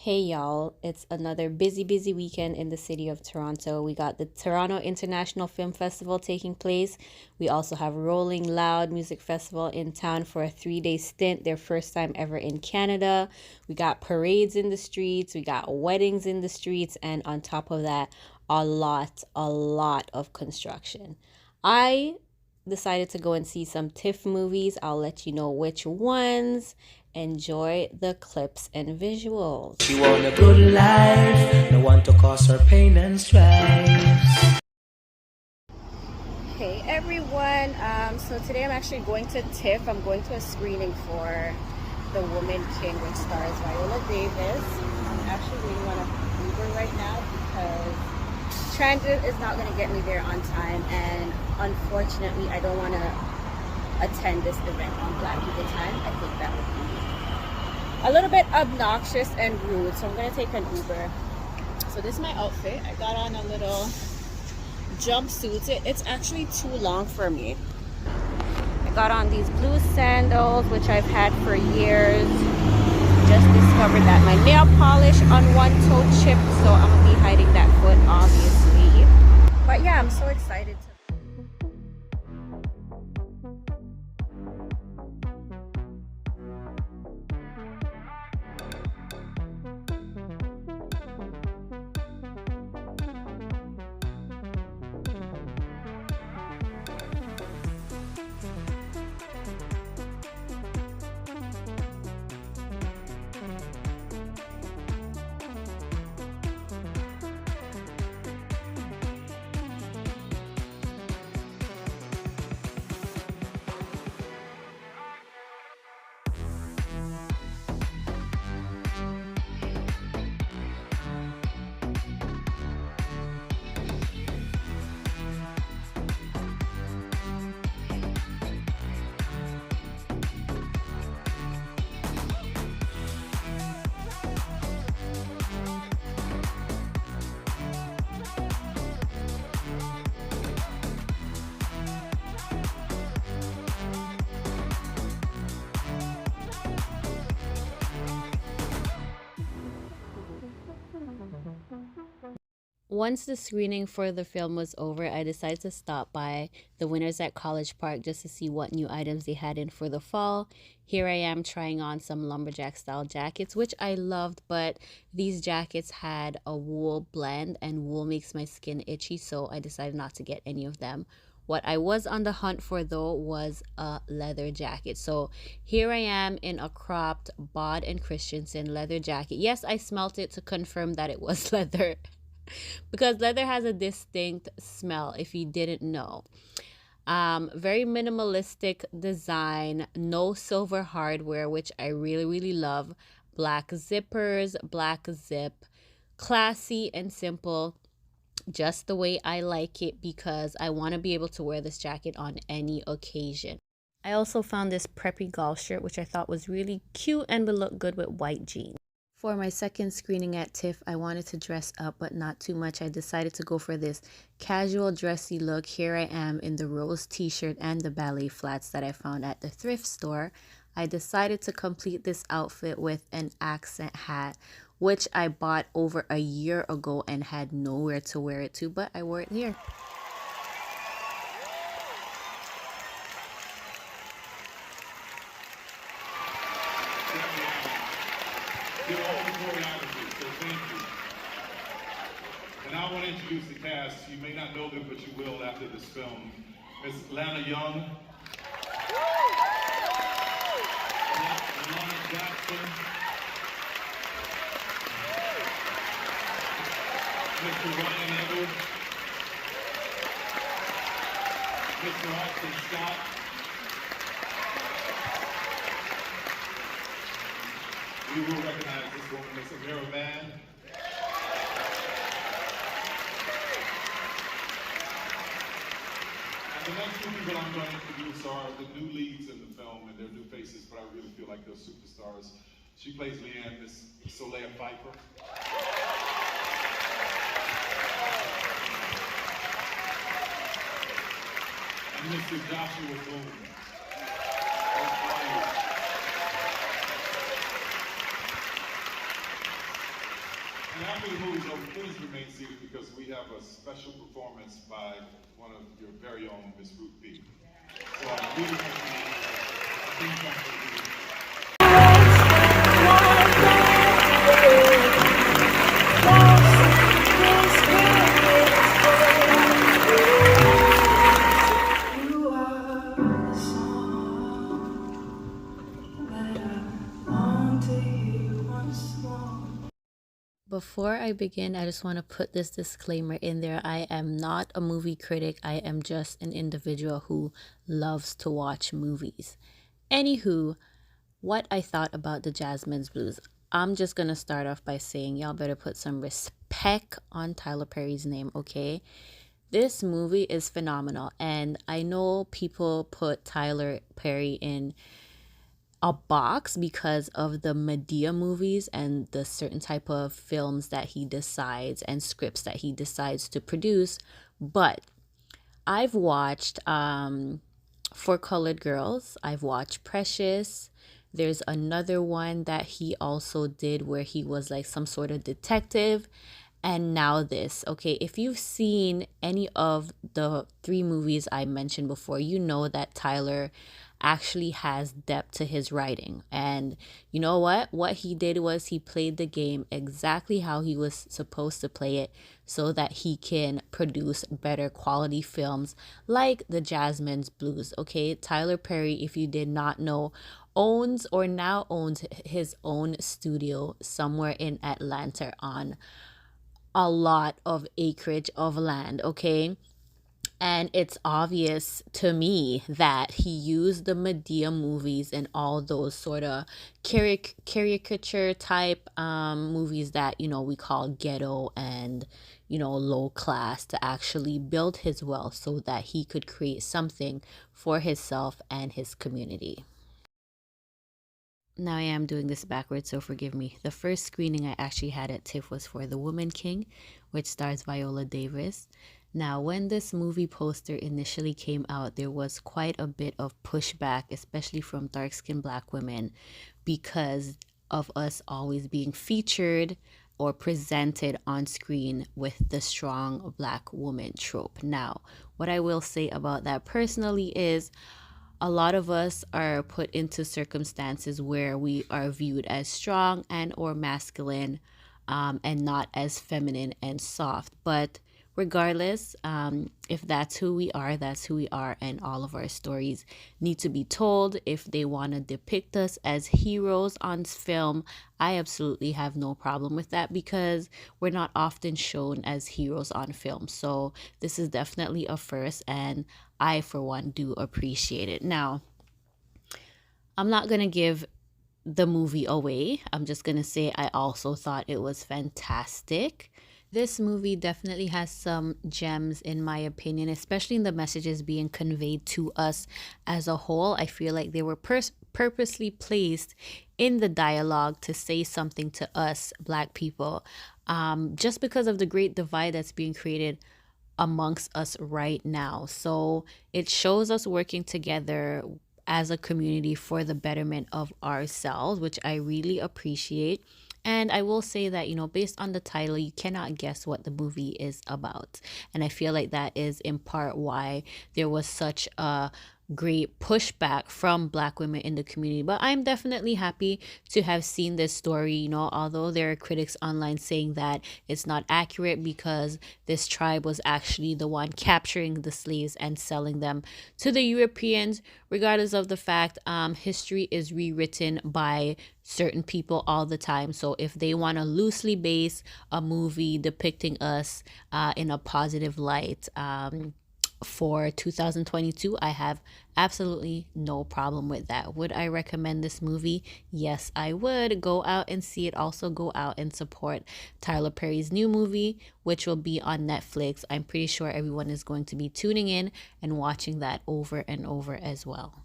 Hey y'all, it's another busy weekend in the city of Toronto. We got the Toronto International Film Festival taking place. We also have Rolling Loud Music Festival in town for a 3-day stint, their first time ever in Canada. We got parades in the streets, we got weddings in the streets, and on top of that, a lot of construction. I decided to go and see some TIFF movies. I'll let you know which ones. Enjoy the clips and visuals. She want a good life, no one to cause her pain and strife. Hey everyone, so today I'm actually going to TIFF. I'm going to a screening for The Woman King, which stars Viola Davis. I'm actually waiting on an Uber right now because transit is not going to get me there on time, and unfortunately I don't want to attend this event on Black People Time. I think that would be a little bit obnoxious and rude, so I'm going to take an Uber. So this is my outfit. I got on a little jumpsuit. It's actually too long for me. I got on these blue sandals, which I've had for years. Just discovered that my nail polish on one toe chipped, so I'm gonna be hiding that foot obviously. But yeah, I'm so excited to Once the screening for the film was over, I decided to stop by the Winners at College Park just to see what new items they had in for the fall. Here I am trying on some lumberjack style jackets, which I loved, but these jackets had a wool blend and wool makes my skin itchy, so I decided not to get any of them. What I was on the hunt for though was a leather jacket. So here I am in a cropped Bod and Christensen leather jacket. Yes, I smelt it to confirm that it was leather. Because leather has a distinct smell if you didn't know. Very minimalistic design, no silver hardware, which I really love. Black zippers, black zip, classy and simple, just the way I like it because I want to be able to wear this jacket on any occasion. I also found this preppy golf shirt, which I thought was really cute and would look good with white jeans. For my second screening at TIFF, I wanted to dress up, but not too much. I decided to go for this casual dressy look. Here I am in the rose t-shirt and the ballet flats that I found at the thrift store. I decided to complete this outfit with an accent hat, which I bought over a year ago and had nowhere to wear it to, but I wore it here. Did all the choreography, so thank you. And I want to introduce the cast. You may not know them, but you will after this film. Miss Lana Young, Lana Jackson, Mr. Ryan Edwards, Mr. Austin Scott. We will recognize this woman, Miss Amira Van. And the next two people I'm going to introduce are the new leads in the film, and they're new faces, but I really feel like they're superstars. She plays Leanne, Miss Solea Pfeiffer. And Mr. Joshua Boone. And after the movie's over, please remain seated because we have a special performance by one of your very own, Miss Ruth B. So I really want to thank you. You are the song that I long to hear once more. Before I begin, I just want to put this disclaimer in there. I am not a movie critic. I am just an individual who loves to watch movies. Anywho, what I thought about the Jazzman's Blues. I'm just going to start off by saying y'all better put some respect on Tyler Perry's name, okay? This movie is phenomenal, and I know people put Tyler Perry in a box because of the Medea movies and the certain type of films that he decides and scripts that he decides to produce. But I've watched For Colored Girls, I've watched Precious. There's another one that he also did where he was like some sort of detective. And now this, okay, if you've seen any of the three movies I mentioned before, you know that Tyler actually has depth to his writing. And you know what he did was he played the game exactly how he was supposed to play it so that he can produce better quality films like the Jazzman's Blues. Okay, Tyler Perry, if you did not know, owns or now owns his own studio somewhere in Atlanta on a lot of acreage of land, okay? And it's obvious to me that he used the Medea movies and all those sort of caricature type movies that, you know, we call ghetto and, you know, low class to actually build his wealth so that he could create something for himself and his community. Now I am doing this backwards, so forgive me. The first screening I actually had at TIFF was for The Woman King, which stars Viola Davis. Now, when this movie poster initially came out, there was quite a bit of pushback, especially from dark skinned Black women, because of us always being featured or presented on screen with the strong Black woman trope. Now, what I will say about that personally is a lot of us are put into circumstances where we are viewed as strong and or masculine, and not as feminine and soft. But regardless, if that's who we are, that's who we are, and all of our stories need to be told. If they want to depict us as heroes on film, I absolutely have no problem with that because we're not often shown as heroes on film. So this is definitely a first, and I, for one, do appreciate it. Now, I'm not going to give the movie away. I'm just going to say I also thought it was fantastic. This movie definitely has some gems, in my opinion, especially in the messages being conveyed to us as a whole. I feel like they were purposely placed in the dialogue to say something to us, Black people, just because of the great divide that's being created amongst us right now. So it shows us working together as a community for the betterment of ourselves, which I really appreciate. And I will say that, you know, based on the title, you cannot guess what the movie is about. And I feel like that is in part why there was such a great pushback from Black women in the community. But I'm definitely happy to have seen this story, you know, although there are critics online saying that it's not accurate because this tribe was actually the one capturing the slaves and selling them to the Europeans. Regardless of the fact, history is rewritten by certain people all the time. So if they want to loosely base a movie depicting us in a positive light, for 2022, I have absolutely no problem with that. Would I recommend this movie? Yes, I would. Go out and see it. Also, go out and support Tyler Perry's new movie, which will be on Netflix. I'm pretty sure everyone is going to be tuning in and watching that over and over as well.